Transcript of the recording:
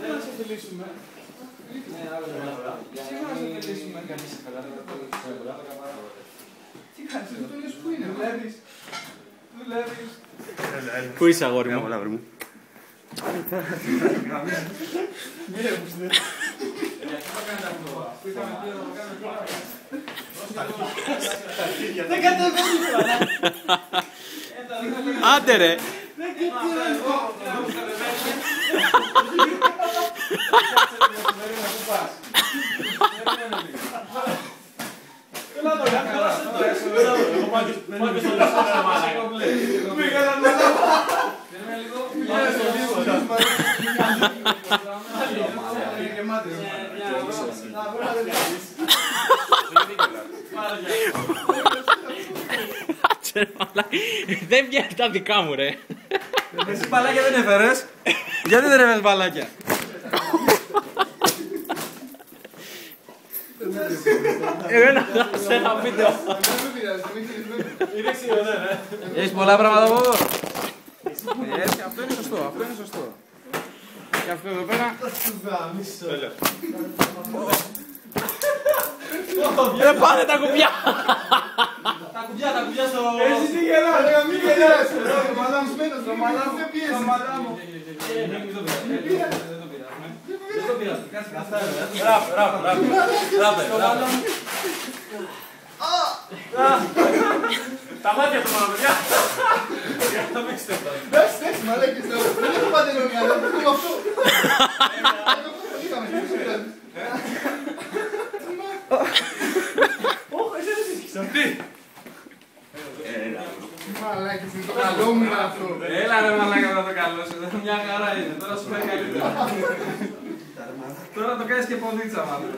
Δεν θα σε φιλήσουμε. Σίγουρα θα σε φιλήσουμε. Τι κάνεις, εδώ το λες πού είναι, δουλεύεις. Πού είσαι αγόρι μου? Δεν κατεβαίνει τώρα. Άντε ρε! Δεν βγαίνει τα δικά μου ρε. Εσύ μπαλάκια δεν έφερες. Γιατί δεν έφερες μπαλάκια? Εμένα σε ένα βίντεο. Έχεις πολλά πράγματα από εδώ. Αυτό είναι σωστό, αυτό είναι σωστό. Και αυτό εδώ πέρα. Δεν πάνε τα κουμπιά. Τα κουμπιά στο... Εσύ τι γελάς, μην γελάς. Το μαλά μου σμένος, το μαλά μου δεν πιέζει. Το μαλά μου. Δεν το πειράζει, κάτσε ράπε. Τα μάτια του μόνο, παιδιά. Θα μην ξετεύω. Εντάξει, μαλάκες, δεν έχω παντελόνι, αλλά δεν έχω αυτό. Μαλάκες, είναι το καλό μου αυτό. Έλα ρε μαλάκα να το καλό σου, μια χαρά είναι, τώρα σου πάει καλύτερα. Τώρα το κάνεις και πονίτσα μάλλον.